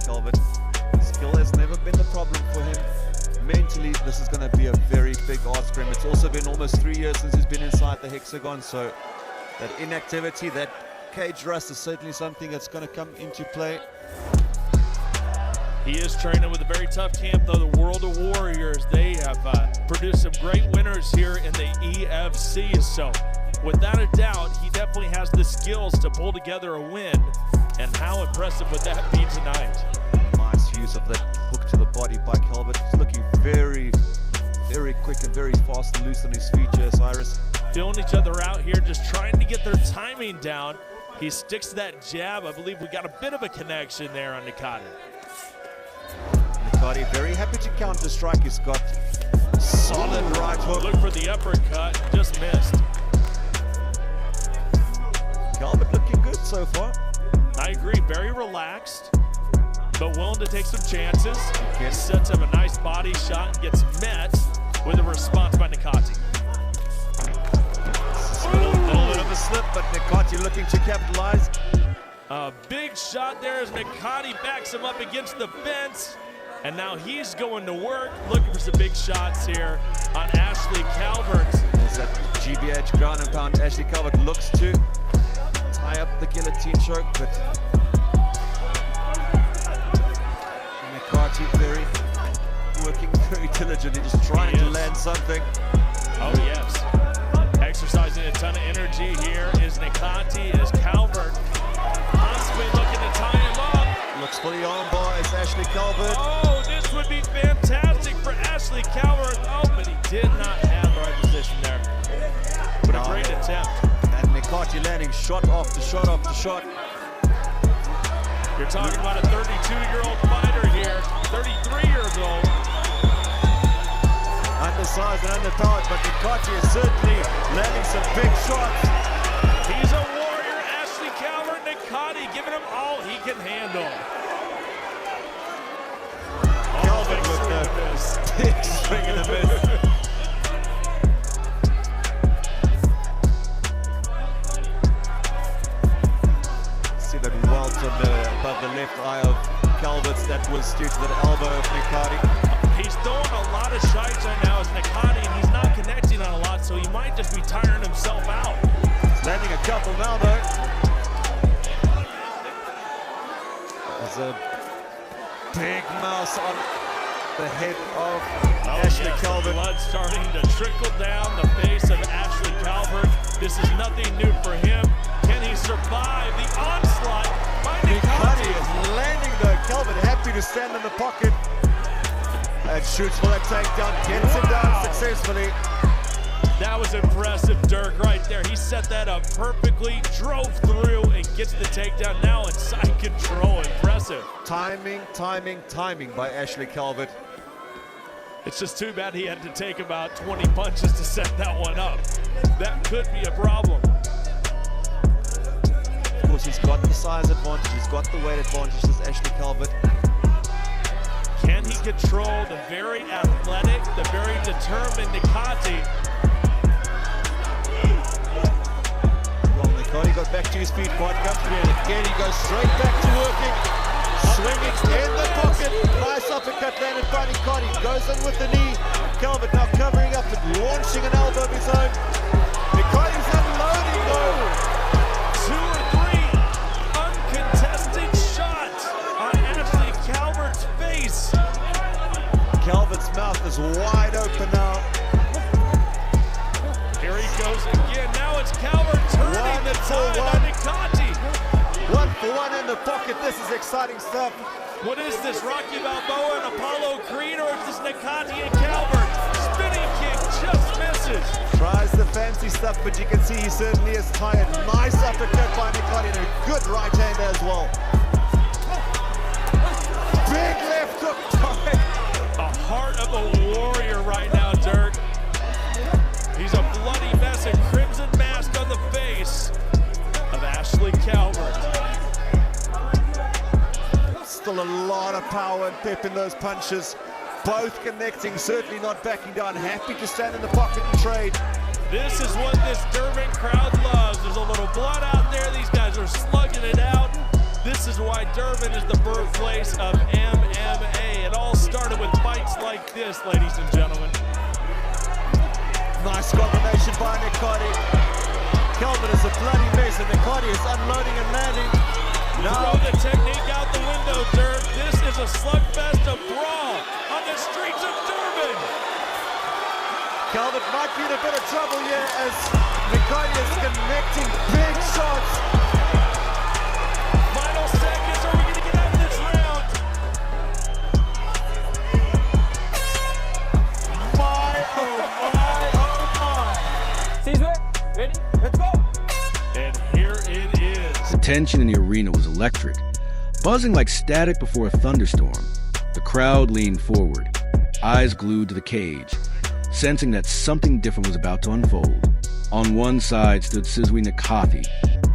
Calbert. Skill has never been the problem for him. Mentally, this is going to be a very big art scrim. It's also been almost 3 years since he's been inside the hexagon, so that inactivity, that cage rust is certainly something that's going to come into play. He is training with a very tough camp, though. The World of Warriors, they have produced some great winners here in the EFC. So, without a doubt, he definitely has the skills to pull together a win. And how impressive would that be tonight? Nice use of that hook to the body by Calbert. He's looking very, very quick and very fast and loose on his feet here, Cyrus. Feeling each other out here, just trying to get their timing down. He sticks to that jab. I believe we got a bit of a connection there on Nikati. Nikati very happy to counter strike. He's got solid right hook. Look for the uppercut, just missed. Calbert looking good so far. I agree, very relaxed, but willing to take some chances. He sets up a nice body shot and gets met with a response by Nikati. A little bit of a slip, but Nikati looking to capitalize. A big shot there as Nikati backs him up against the fence. And now he's going to work, looking for some big shots here on Ashley Calbert. There's that GBH ground and pound. Ashley Calbert looks to tie up the guillotine choke, but Nikati working very diligently, just trying to land something. Oh yes, exercising a ton of energy here is Nikati, is Calbert possibly looking to tie him up. Looks for the armbar as Ashley Calbert. Oh, this would be fantastic for Ashley Calbert. Oh, but he did not have the right position there. But a great attempt. And Nikati landing shot after shot after shot. You're talking about a 32-year-old fighter here, 33 years old. Undersized and underpowered, but Nikati is certainly landing some big shots. He's a warrior, Ashley Calbert. Nikati giving him all he can handle. Calbert with the big swing in the middle. See that welt above the left eye of Calbert's. That was due to that elbow of Nikati. He's throwing a lot of shots right now as Nikati, and he's not connecting on a lot, so he might just be tiring himself out. He's landing a couple now, though. There's a big mouse on the head of Ashley Calbert. Blood starting to trickle down the face of Ashley Calbert. This is nothing new for him. Can he survive the onslaught by Nikati? Is landing though. Calbert happy to stand in the pocket and shoots for that takedown. Gets him down successfully. That was impressive, Dirk, right there. He set that up perfectly, drove through, and gets the takedown now inside control. Impressive. Timing, timing, timing by Ashley Calbert. It's just too bad he had to take about 20 punches to set that one up. That could be a problem. Of course, he's got the size advantage, he's got the weight advantage, this Ashley Calbert. Can he control the very athletic, the very determined Nikati? Well, Nikati got back to his feet quite comfortably, and again he goes straight back to working. Swinging in the pocket, nice uppercut landed by Nikati. Goes in with the knee. Calbert now covering up and launching an elbow of his own. Nikati's unloading though. 2 or 3 uncontested shots on Ashley Calbert's face. Calbert's mouth is wide open now. Here he goes again. Now it's Calbert turning the tide on Nikati. 1 for 1 in the pocket. This is exciting stuff. What is this, Rocky Balboa and Apollo Creed, or is this Nikati and Calbert? Spinning kick just misses. Tries the fancy stuff, but you can see he certainly is tired. Nice uppercut by Nikati and a good right hand as well. Big left hook by a heart of a warrior right now, Dirk. He's a bloody mess, a crimson mask on the face of Ashley Calbert. Still a lot of power and pep in those punches. Both connecting, certainly not backing down. Happy to stand in the pocket and trade. This is what this Durban crowd loves. There's a little blood out there. These guys are slugging it out. This This is why Durban is the birthplace of MMA. It all started with fights like this, ladies and gentlemen. Nice combination by Nikati. Calbert is a bloody mess, and Nikati is unloading and landing. Throw the technique out the window, Dirk. This is a slugfest of brawl on the streets of Durban. Calbert might be in a bit of trouble here as Nikati is connecting big shots. Final seconds, are we going to get out of this round? My, oh my. Sizwe, ready? Let's go! And here it is. The tension in the arena was electric, buzzing like static before a thunderstorm. The crowd leaned forward, eyes glued to the cage, sensing that something different was about to unfold. On one side stood Sizwe Mnikathi,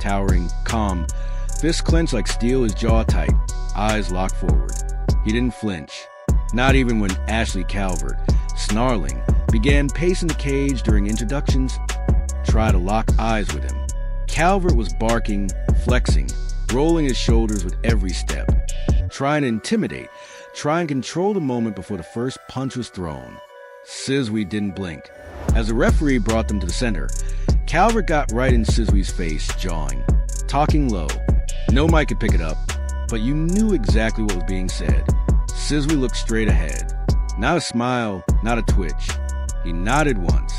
towering, calm, fists clenched like steel, his jaw tight, eyes locked forward. He didn't flinch, not even when Ashley Calbert, snarling, began pacing the cage during introductions, tried to lock eyes with him. Calbert was barking, flexing, rolling his shoulders with every step, trying to intimidate, trying to control the moment before the first punch was thrown. Sizwe didn't blink. As the referee brought them to the center, Calbert got right in Sizwe's face, jawing, talking low. No mic could pick it up, but you knew exactly what was being said. Sizwe looked straight ahead. Not a smile, not a twitch. He nodded once.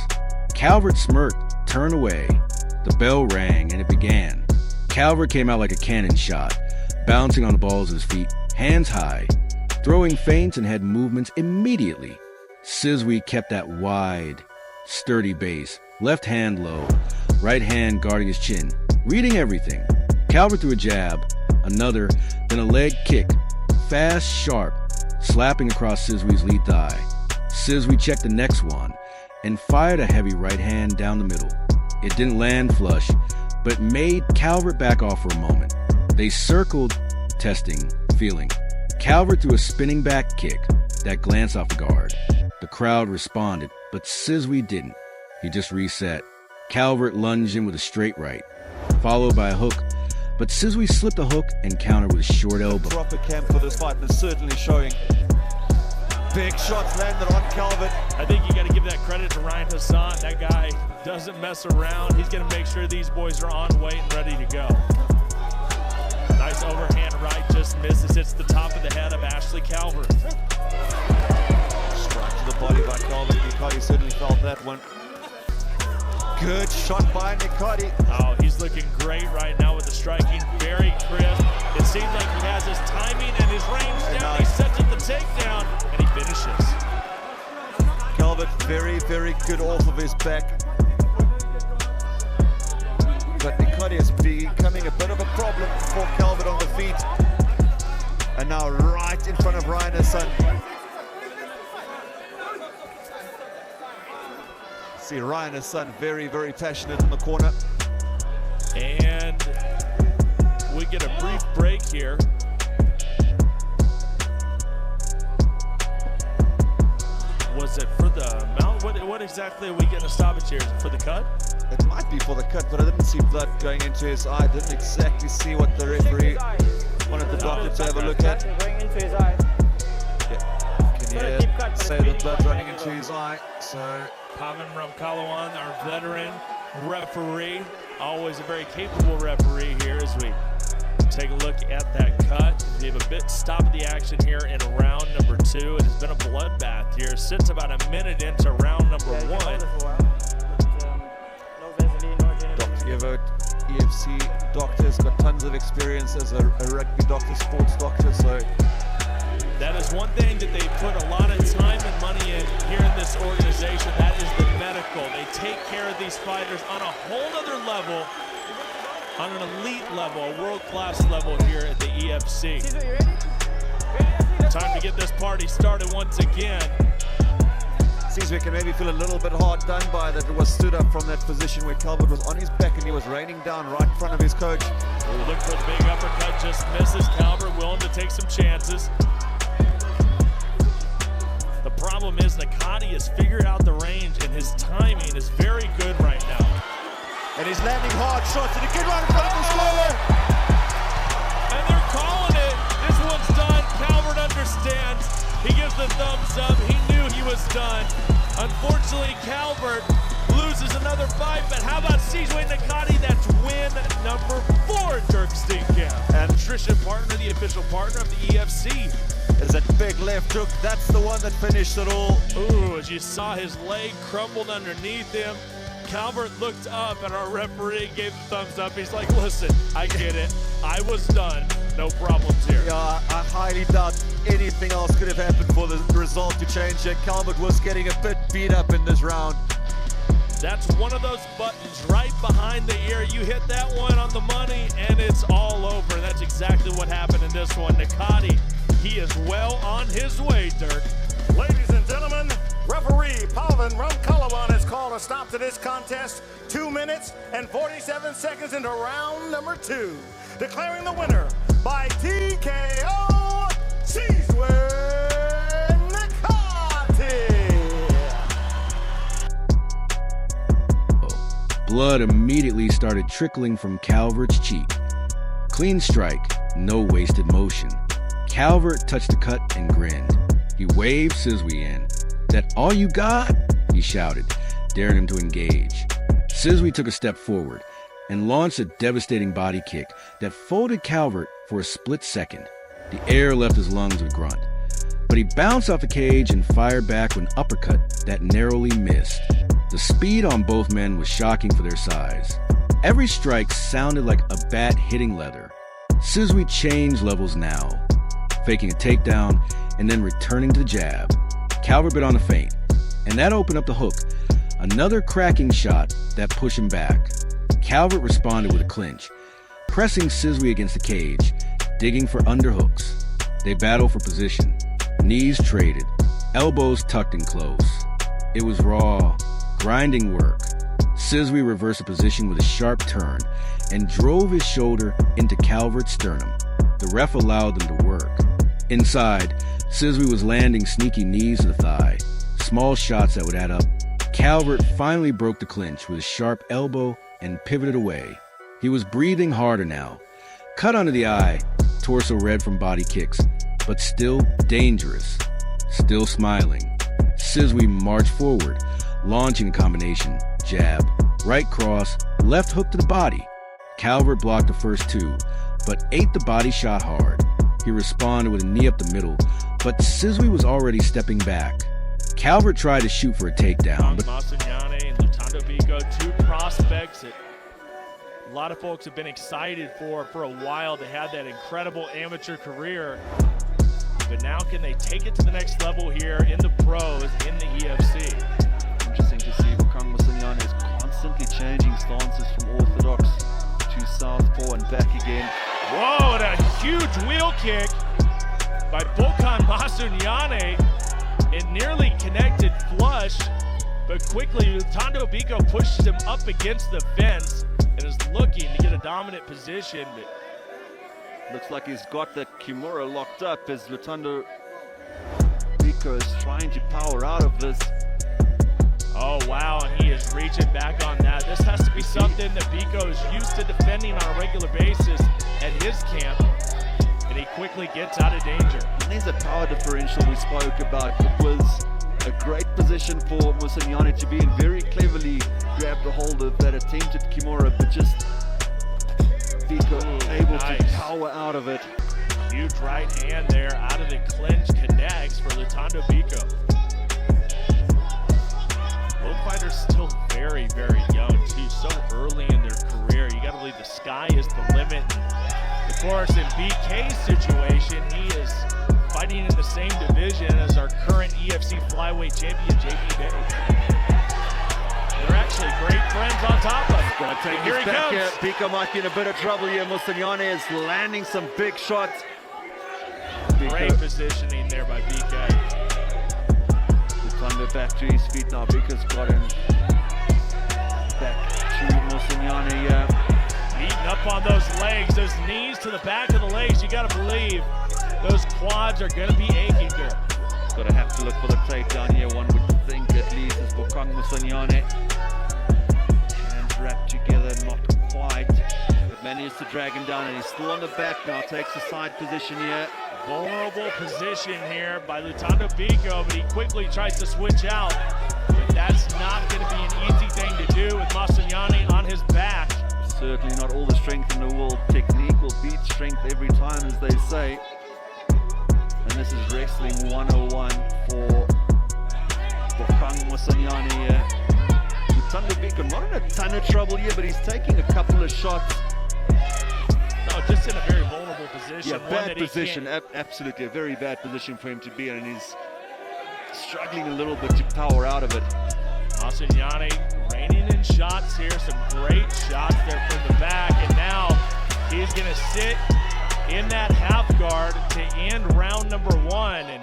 Calbert smirked, turned away. The bell rang and it began. Calbert came out like a cannon shot, bouncing on the balls of his feet, hands high, throwing feints and head movements immediately. Sizwe kept that wide, sturdy base, left hand low, right hand guarding his chin, reading everything. Calbert threw a jab, another, then a leg kick, fast, sharp, slapping across Sizwe's lead thigh. Sizwe checked the next one and fired a heavy right hand down the middle. It didn't land flush, but made Calbert back off for a moment. They circled, testing, feeling. Calbert threw a spinning back kick that glanced off the guard. The crowd responded, but Sizwe didn't. He just reset. Calbert lunged in with a straight right, followed by a hook, but Sizwe slipped a hook and countered with a short elbow. Proper camp for this fight, and it's certainly showing. Big shots landed on Calbert. I think you got to give that credit to Ryan Hassan. That guy doesn't mess around. He's going to make sure these boys are on weight and ready to go. Nice overhand right, just misses. Hits the top of the head of Ashley Calbert. Strike to the body by Calbert. Nikati certainly felt that one. Good shot by Nikati. Oh, he's looking great right now with the striking, very crisp. It seems like he has his timing and his range down. He sets up the takedown, and he finishes. Calbert very, very good off of his back. But Nikati is becoming a bit of a problem for Calbert on the feet. And now right in front of Ryan Hassan. See Ryan Hassan very, very passionate in the corner. And we get a brief break here. Was it for the mount? What exactly are we getting a stoppage here? Is it for the cut? It might be for the cut, but I didn't see blood going into his eye. I didn't exactly see what the referee wanted the doctor to have a look at. Going into his eye. Yeah. Can you say the blood running into his eye? So Pavan Ramkalawan, our veteran referee, always a very capable referee here as we take a look at that cut. We have a bit stop of the action here in round number 2. It has been a bloodbath here since about a minute into round number 1. Dr. Evo, EFC doctor, has got tons of experience as a rugby doctor, sports doctor, so that is one thing that they put a lot of time and money in here in this organization. That is the medical. They take care of these fighters on a whole other level, on an elite level, a world-class level here at the EFC. Time to get this party started once again. Sizwe can maybe feel a little bit hard done by that it was stood up from that position where Calbert was on his back and he was raining down right in front of his coach. Look for the big uppercut, just misses. Calbert willing to take some chances. The problem is Nikati has figured out the range and his timing is very good right now. And he's landing hard shots and a good right in front of his corner. And they're done. Unfortunately, Calbert loses another fight, but how about Sizwe Mnikathi? That's win number 4, Dirk Steenkamp. And nutrition partner, the official partner of the EFC. There's that big left hook. That's the one that finished it all. Ooh, as you saw his leg crumbled underneath him. Calbert looked up and our referee gave the thumbs up. He's like, listen, I get it. I was done. No problems here. Yeah, I highly doubt anything else could have happened for the result to change it. Calbert was getting a bit beat up in this round. That's one of those buttons right behind the ear. You hit that one on the money and it's all over. That's exactly what happened in this one. Nikati, he is well on his way, Dirk. Ladies and gentlemen, referee Pavan Ramkalawan has called a stop to this contest 2 minutes and 47 seconds into round number 2. Declaring the winner by TKO, Sizwe Mnikathi. Blood immediately started trickling from Calvert's cheek. Clean strike, no wasted motion. Calvert touched the cut and grinned. He waved Sizwe in. "That all you got?" he shouted, daring him to engage. Sizwe took a step forward and launched a devastating body kick that folded Calvert for a split second. The air left his lungs with a grunt, but he bounced off the cage and fired back with an uppercut that narrowly missed. The speed on both men was shocking for their size. Every strike sounded like a bat hitting leather. Sizwe changed levels now, faking a takedown and then returning to the jab. Calvert bit on the feint, and that opened up the hook, another cracking shot that pushed him back. Calvert responded with a clinch, pressing Sizwe against the cage, digging for underhooks. They battled for position, knees traded, elbows tucked in close. It was raw, grinding work. Sizwe reversed the position with a sharp turn and drove his shoulder into Calvert's sternum. The ref allowed them to work. Inside, Sizwe was landing sneaky knees to the thigh, small shots that would add up. Calvert finally broke the clinch with a sharp elbow and pivoted away. He was breathing harder now, cut under the eye, torso red from body kicks, but still dangerous, still smiling. Sizwe marched forward, launching a combination, jab, right cross, left hook to the body. Calvert blocked the first 2, but ate the body shot hard. He responded with a knee up the middle, but Sizwe was already stepping back. Calvert tried to shoot for a takedown, but Masunyan and Lutando Biko, 2 prospects that a lot of folks have been excited for a while. They had that incredible amateur career, but now can they take it to the next level here in the pros, in the EFC? Interesting to see Masunyan is constantly changing stances from orthodox to southpaw and back again. Whoa, and a huge wheel kick by Masunyan. It nearly connected flush, but quickly Lutando Biko pushes him up against the fence and is looking to get a dominant position. But looks like he's got the Kimura locked up as Lutando Biko is trying to power out of this. oh wow, and he is reaching back on that. This has to be something that Biko is used to defending on a regular basis at his camp, and he quickly gets out of danger. And there's a power differential we spoke about. It was a great position for Masunyan to be in, very cleverly grabbed a hold of that attempted Kimura, but just Biko able to power out of it. Huge right hand there out of the clinch, connects for Lutando Biko. Both fighters still very, very young too, so early in their career. You got to believe the sky is the limit. Of course, in BK's situation, he is fighting in the same division as our current EFC flyweight champion, JP Bay. They're actually great friends on top of it. Gonna take Here this he back comes. here. Biko might be in a bit of trouble here. Masunyan is landing some big shots. Great positioning there by BK. Lutando back to his feet now. Biko's got him back to Masunyan here. Beating up on those legs, those knees to the back of the legs. You got to believe those quads are going to be aching there. Got to have to look for the takedown here. One would think at least is Masunyan. Hands wrapped together, not quite. But Manages to drag him down, and he's still on the back now. Takes a side position here. Vulnerable position here by Lutando Biko, but he quickly tries to switch out. But that's not going to be an easy thing to do with Masunyan on his back. Certainly not all the strength in the world. Technique will beat strength every time, as they say. And this is wrestling 101 for Masunyan here. Lutando Biko not in a ton of trouble here, but he's taking a couple of shots. No, just in a very vulnerable position. Yeah, bad position, absolutely a very bad position for him to be in, and he's struggling a little bit to power out of it. Masunyan reining in shots here, some great shots there from the back, and now he's going to sit in that half guard to end round number 1, and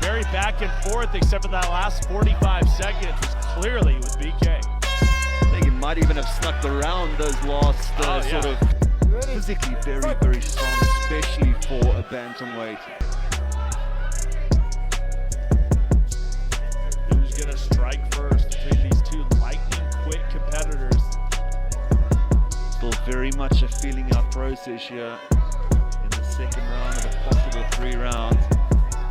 very back and forth, except for that last 45 seconds was clearly with BK. I think he might even have snuck around those last sort of physically very, very strong, especially for a bantamweight. Who's going to strike first between these two lightning-quick competitors? Still very much a feeling out process here in the second round of a possible 3 rounds.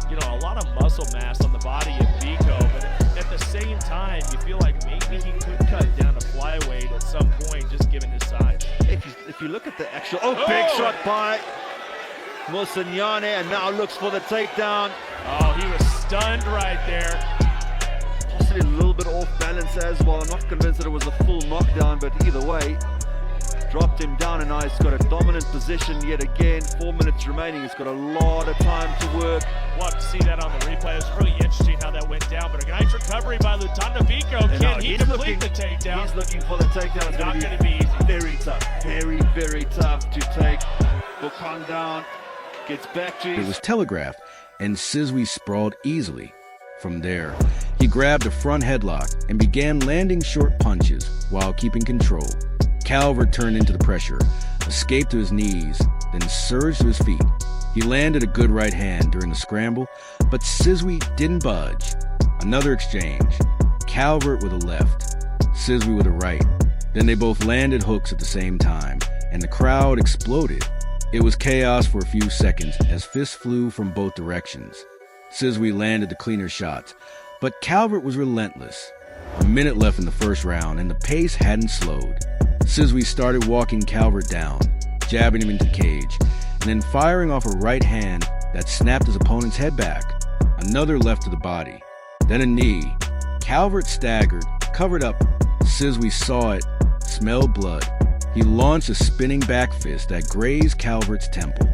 You know, a lot of muscle mass on the body of Biko, but at the same time, you feel like maybe he could cut down to flyweight at some point, just given his size. If you look at the actual, big shot by Masunyan, and now looks for the takedown. Oh, he was stunned right there. Possibly a little bit off balance as well. I'm not convinced that it was a full knockdown, but either way, dropped him down, and now he's got a dominant position yet again. 4 minutes remaining. He's got a lot of time to work. We'll have to see that on the replay. It was really interesting how that went down, but a nice recovery by Lutando Biko. Can he complete the takedown? He's looking for the takedown. It's not going to be easy. Very tough. Very, very tough to take Bokan down. Gets back to It was telegraphed, and Sizwe sprawled easily. From there, he grabbed a front headlock and began landing short punches while keeping control. Calbert turned into the pressure, escaped to his knees, then surged to his feet. He landed a good right hand during the scramble, but Sizwe didn't budge. Another exchange. Calbert with a left, Sizwe with a right. Then they both landed hooks at the same time, and the crowd exploded. It was chaos for a few seconds as fists flew from both directions. Sizwe landed the cleaner shots, but Calbert was relentless. A minute left in the first round, and the pace hadn't slowed. Sizwe started walking Calbert down, jabbing him into the cage, and then firing off a right hand that snapped his opponent's head back. Another left to the body, then a knee. Calbert staggered, covered up. Sizwe saw it, smelled blood. He launched a spinning back fist that grazed Calvert's temple.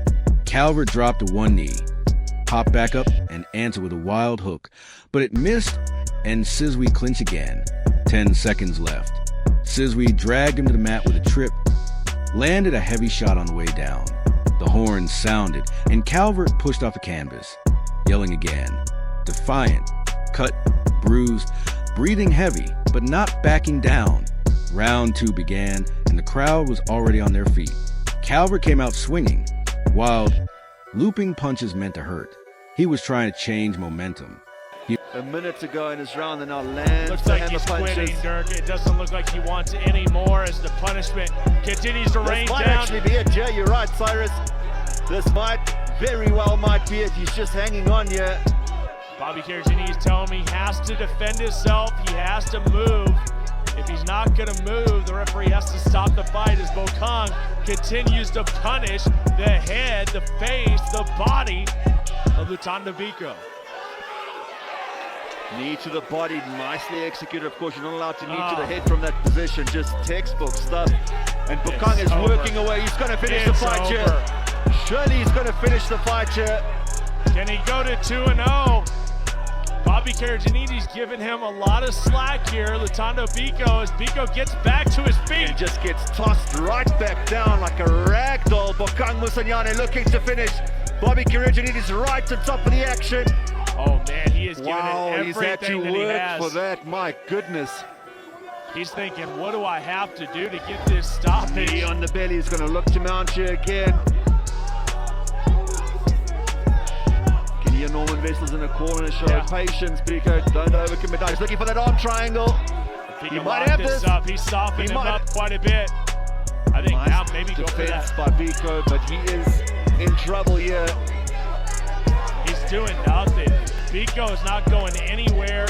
Calbert dropped to one knee, popped back up, and answered with a wild hook, but it missed, and Sizwe clinched again. 10 seconds left. Sizwe dragged him to the mat with a trip, landed a heavy shot on the way down. The horn sounded, and Calbert pushed off the canvas, yelling again. Defiant, cut, bruised, breathing heavy, but not backing down. Round 2 began, and the crowd was already on their feet. Calbert came out swinging. Wild, looping punches meant to hurt. He was trying to change momentum. A minute to go in his round, and now lands Looks the like hammer he's punches. quitting, Dirk. It doesn't look like he wants any more as the punishment continues to rain This might down. actually be it, yeah, you're right, Cyrus. This might, very well might be it. He's just hanging on here. Bobby Caragini is telling me he has to defend himself. He has to move. If he's not going to move, the referee has to stop the fight as Bokong continues to punish the head, the face, the body of Lutando Biko. Knee to the body, nicely executed. Of course, you're not allowed to knee to the head from that position. Just textbop stuff. And Bokong is working away. He's going to finish the fight here. Surely he's going to finish the fight here. Can he go to 2-0? Bobby Caragini's giving him a lot of slack here. Lutando Biko, as Biko gets back to his feet. He just gets tossed right back down like a rag doll. Bokan Masunyan looking to finish. Bobby Caragini's right on top of the action. Oh man, he is giving Wow, it he's had to everything that he work has. for that. My goodness. He's thinking, what do I have to do to get this stoppage? Knee on the belly. He's going to look to mount here again. Can hear Norman Vessel's in the corner. Show patience, Biko. Don't overcommit. He's looking for that arm triangle. He He can might lock have this this. up. He's softening He him might. up quite a bit. I think Nice now maybe go for defense that. by Biko, but he is in trouble here. He's doing nothing. Biko is not going anywhere.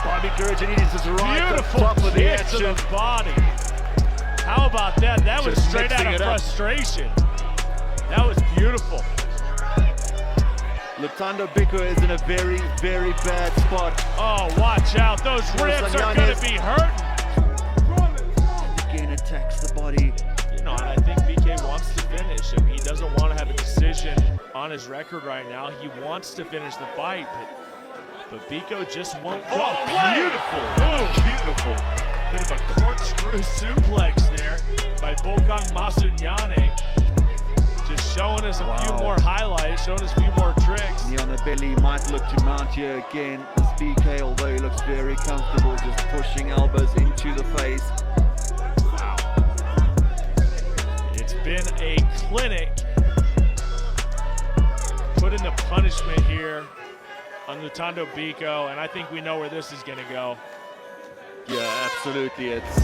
Bobby Gurjanidis is right at the Beautiful top of the kick to action. the body. How about that? That was Just straight out mixing of it up. frustration. That was beautiful. Lutando Biko is in a very, very bad spot. Oh, watch out. Those ribs are going to be hurting. And again attacks the body. You know, and I think BK wants to finish. I mean, he doesn't want to have a decision on his record right now. He wants to finish the fight, but Biko just won't go. Oh, beautiful. Oh, beautiful. Bit of a corkscrew suplex there by Bokang Masunyan. Just showing us a few more highlights, showing us a few more tricks. Knee on the belly, might look to mount here again. This BK, although he looks very comfortable, just pushing elbows into the face. Wow. It's been a clinic. Put in the punishment here on Lutando Biko, and I think we know where this is going to go. Yeah, absolutely. It's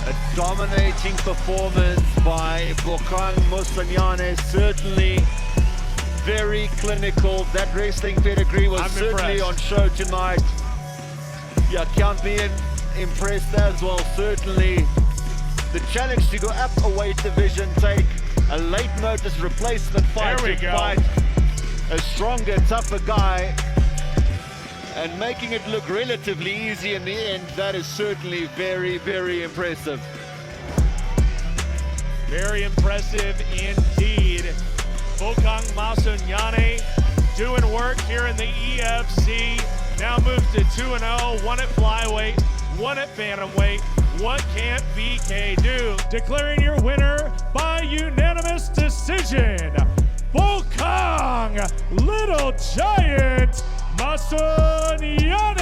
a dominating performance by Bokang Masunyan. Certainly very clinical. That wrestling pedigree was I'm certainly impressed. on show tonight. Yeah, can't be impressed as well. Certainly the challenge to go up a weight division, take a late notice replacement fight There we to go. fight a stronger, tougher guy, and making it look relatively easy in the end. That is certainly very, very impressive. Very impressive indeed. Bokang Masunyan doing work here in the EFC. Now moves to 2-0, one at flyweight, one at bantamweight. What can BK do? Declaring your winner by unanimous decision, Bokang Little Giant Masunyan.